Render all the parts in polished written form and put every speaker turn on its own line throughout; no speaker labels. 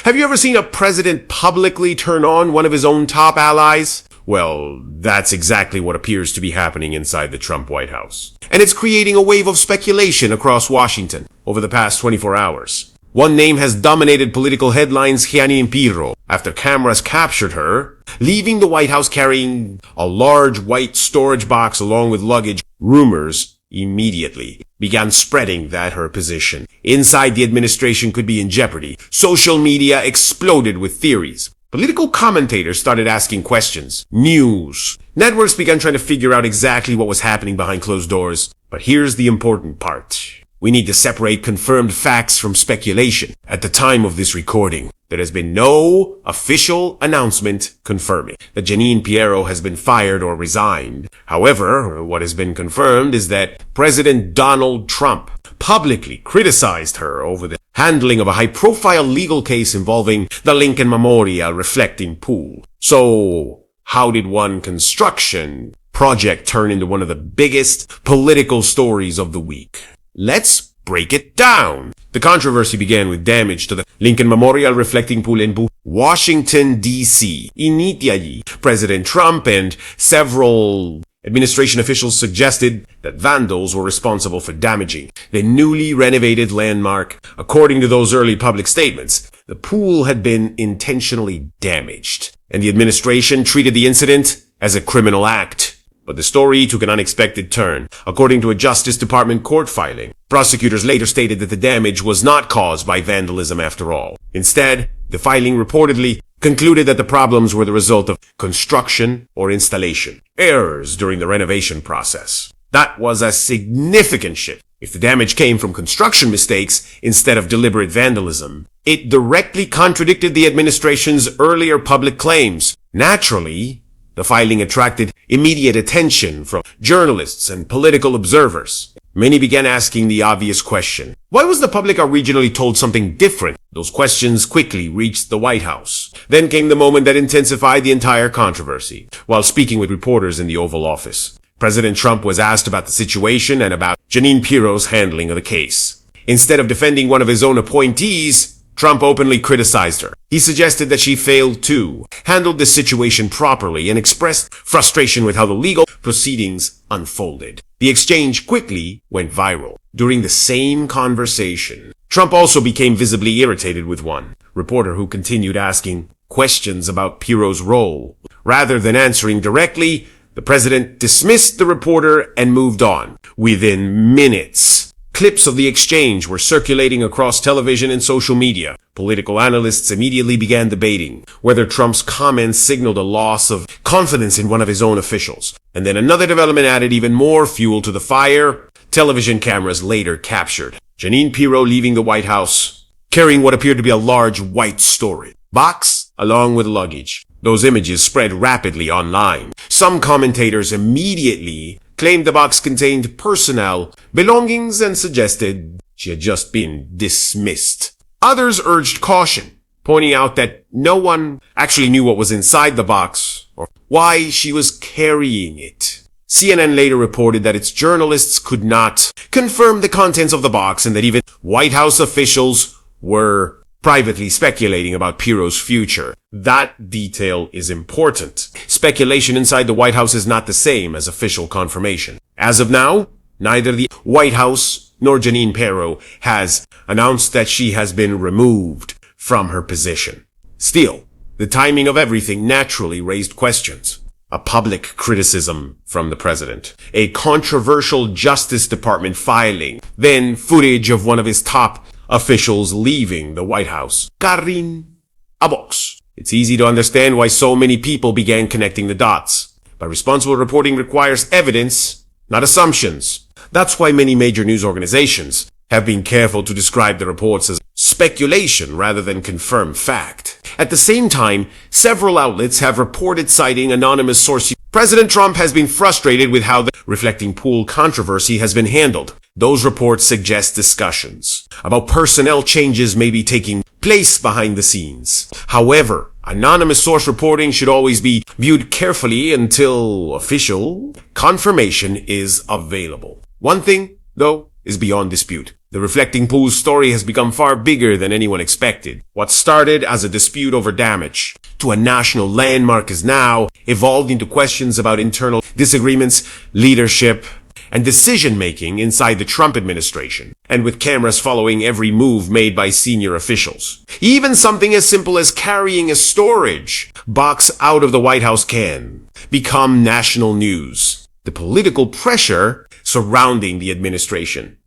Have you ever seen a president publicly turn on one of his own top allies? Well, that's exactly what appears to be happening inside the Trump White House. And it's creating a wave of speculation across Washington over the past 24 hours. One name has dominated political headlines, Jeanine Pirro, after cameras captured her, leaving the White House carrying a large white storage box along with luggage. Rumors immediately began spreading that her position inside the administration could be in jeopardy. Social media exploded with theories. Political commentators started asking questions. News networks began trying to figure out exactly what was happening behind closed doors. But here's the important part. We need to separate confirmed facts from speculation. At the time of this recording, there has been no official announcement confirming that Jeanine Pirro has been fired or resigned. However, what has been confirmed is that President Donald Trump publicly criticized her over the handling of a high-profile legal case involving the Lincoln Memorial reflecting pool. So, how did one construction project turn into one of the biggest political stories of the week? Let's break it down. The controversy began with damage to the Lincoln Memorial reflecting pool in Washington, D.C. In Italy, President Trump and several administration officials suggested that vandals were responsible for damaging the newly renovated landmark. According to those early public statements, the pool had been intentionally damaged, and the administration treated the incident as a criminal act. But the story took an unexpected turn. According to a Justice Department court filing, prosecutors later stated that the damage was not caused by vandalism after all. Instead, the filing reportedly concluded that the problems were the result of construction or installation errors during the renovation process. That was a significant shift. If the damage came from construction mistakes instead of deliberate vandalism, it directly contradicted the administration's earlier public claims. Naturally, the filing attracted immediate attention from journalists and political observers. Many began asking the obvious question. Why was the public originally told something different? Those questions quickly reached the White House. Then came the moment that intensified the entire controversy. While speaking with reporters in the Oval Office, President Trump was asked about the situation and about Jeanine Pirro's handling of the case. Instead of defending one of his own appointees, Trump openly criticized her. He suggested that she failed to handle the situation properly and expressed frustration with how the legal proceedings unfolded. The exchange quickly went viral. During the same conversation, Trump also became visibly irritated with one reporter who continued asking questions about Piro's role. Rather than answering directly, the president dismissed the reporter and moved on. Within minutes, clips of the exchange were circulating across television and social media. Political analysts immediately began debating whether Trump's comments signaled a loss of confidence in one of his own officials. And then another development added even more fuel to the fire. Television cameras later captured Jeanine Pirro leaving the White House, carrying what appeared to be a large white storage box along with luggage. Those images spread rapidly online. Some commentators immediately claimed the box contained personnel belongings and suggested she had just been dismissed. Others urged caution, pointing out that no one actually knew what was inside the box or why she was carrying it. CNN later reported that its journalists could not confirm the contents of the box and that even White House officials were privately speculating about Piro's future. That detail is important. Speculation inside the White House is not the same as official confirmation. As of now, neither the White House nor Jeanine Pirro has announced that she has been removed from her position. Still, the timing of everything naturally raised questions. A public criticism from the president, a controversial Justice Department filing, then footage of one of his top officials leaving the White House. Karin a box. It's easy to understand why so many people began connecting the dots. But responsible reporting requires evidence, not assumptions. That's why many major news organizations have been careful to describe the reports as speculation rather than confirmed fact. At the same time, several outlets have reported citing anonymous sources. President Trump has been frustrated with how the reflecting pool controversy has been handled. Those reports suggest discussions about personnel changes may be taking place behind the scenes. However, anonymous source reporting should always be viewed carefully until official confirmation is available. One thing, though, is beyond dispute. The reflecting pool's story has become far bigger than anyone expected. What started as a dispute over damage to a national landmark has now evolved into questions about internal disagreements, leadership, and decision-making inside the Trump administration, and with cameras following every move made by senior officials. Even something as simple as carrying a storage box out of the White House can become national news. The political pressure surrounding the administration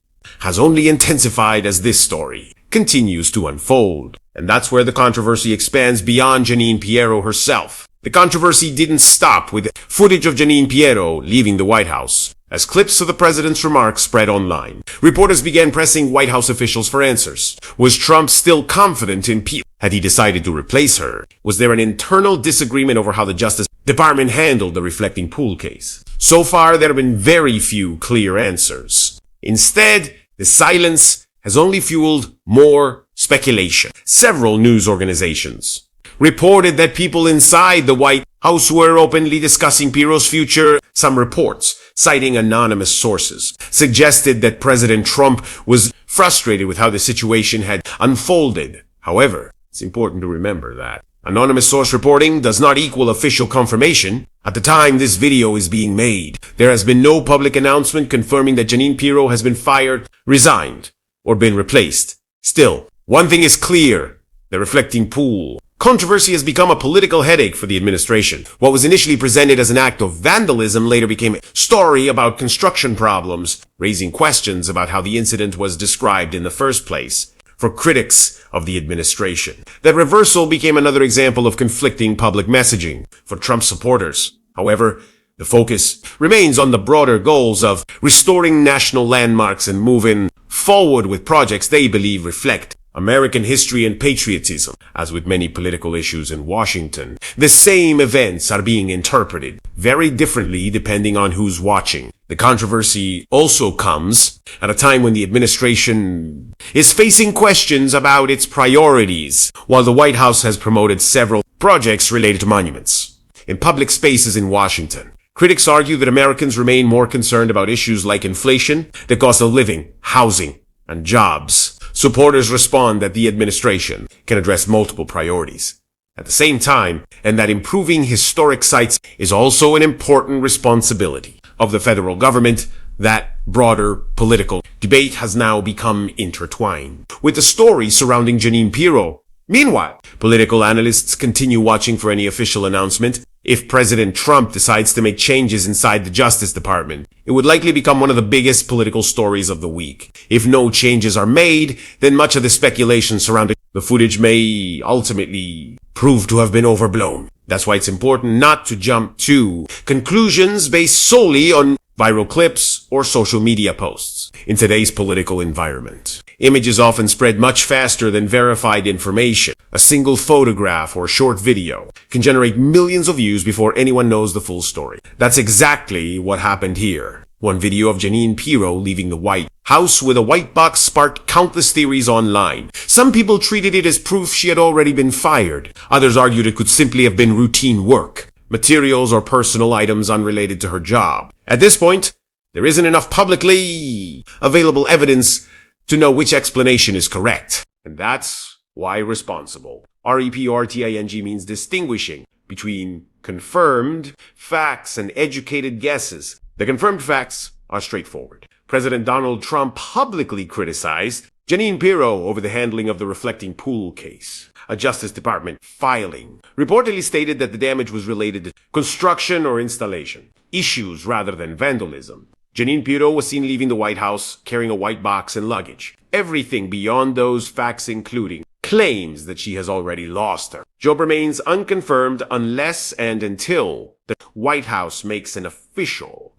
has only intensified as this story continues to unfold. And that's where the controversy expands beyond Jeanine Pirro herself. The controversy didn't stop with footage of Jeanine Pirro leaving the White House. As clips of the president's remarks spread online, reporters began pressing White House officials for answers. Was Trump still confident in Piro? Had he decided to replace her? Was there an internal disagreement over how the Justice Department handled the reflecting pool case? So far, there have been very few clear answers. Instead, the silence has only fueled more speculation. Several news organizations reported that people inside the White House were openly discussing Piro's future. Some reports, citing anonymous sources, suggested that President Trump was frustrated with how the situation had unfolded. However, it's important to remember that anonymous source reporting does not equal official confirmation. At the time this video is being made, there has been no public announcement confirming that Jeanine Pirro has been fired, resigned, or been replaced. Still, one thing is clear: the reflecting pool controversy has become a political headache for the administration. What was initially presented as an act of vandalism later became a story about construction problems, raising questions about how the incident was described in the first place. For critics of the administration, that reversal became another example of conflicting public messaging. For Trump supporters, however, the focus remains on the broader goals of restoring national landmarks and moving forward with projects they believe reflect American history and patriotism. As with many political issues in Washington, the same events are being interpreted very differently depending on who's watching. The controversy also comes at a time when the administration is facing questions about its priorities, while the White House has promoted several projects related to monuments. In public spaces in Washington, critics argue that Americans remain more concerned about issues like inflation, the cost of living, housing, and jobs. Supporters respond that the administration can address multiple priorities at the same time, and that improving historic sites is also an important responsibility of the federal government. That broader political debate has now become intertwined with the story surrounding Jeanine Pirro. Meanwhile, political analysts continue watching for any official announcement. If President Trump decides to make changes inside the Justice Department, it would likely become one of the biggest political stories of the week. If no changes are made, then much of the speculation surrounding the footage may ultimately prove to have been overblown. That's why it's important not to jump to conclusions based solely on viral clips or social media posts. In today's political environment, images often spread much faster than verified information. A single photograph or short video can generate millions of views before anyone knows the full story. That's exactly what happened here. One video of Jeanine Pirro leaving the White House with a white box sparked countless theories online. Some people treated it as proof she had already been fired. Others argued it could simply have been routine work, materials or personal items unrelated to her job. At this point, there isn't enough publicly available evidence to know which explanation is correct. And that's why responsible. REPORTING means distinguishing between confirmed facts and educated guesses. The confirmed facts are straightforward. President Donald Trump publicly criticized Jeanine Pirro over the handling of the reflecting pool case. A Justice Department filing reportedly stated that the damage was related to construction or installation issues rather than vandalism. Jeanine Pirro was seen leaving the White House carrying a white box and luggage. Everything beyond those facts, including claims that she has already lost her job, remains unconfirmed unless and until the White House makes an official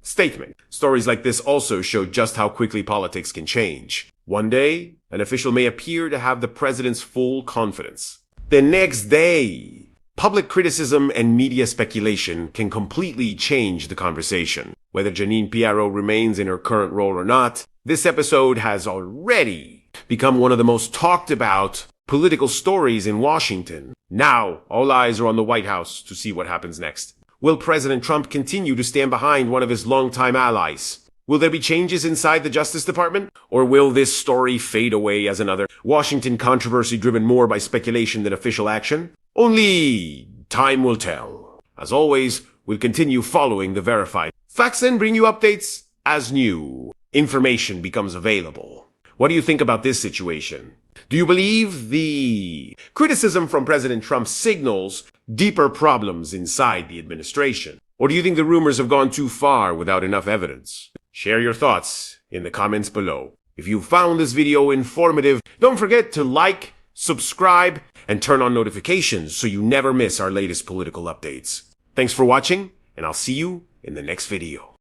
statement. Stories like this also show just how quickly politics can change. One day, an official may appear to have the president's full confidence. The next day, public criticism and media speculation can completely change the conversation. Whether Jeanine Pirro remains in her current role or not, this episode has already become one of the most talked about political stories in Washington. Now, all eyes are on the White House to see what happens next. Will President Trump continue to stand behind one of his longtime allies? Will there be changes inside the Justice Department? Or will this story fade away as another Washington controversy driven more by speculation than official action? Only time will tell. As always, we'll continue following the verified facts and bring you updates as new information becomes available. What do you think about this situation? Do you believe the criticism from President Trump signals deeper problems inside the administration? Or do you think the rumors have gone too far without enough evidence? Share your thoughts in the comments below. If you found this video informative, don't forget to like, subscribe, and turn on notifications so you never miss our latest political updates. Thanks for watching, and I'll see you in the next video.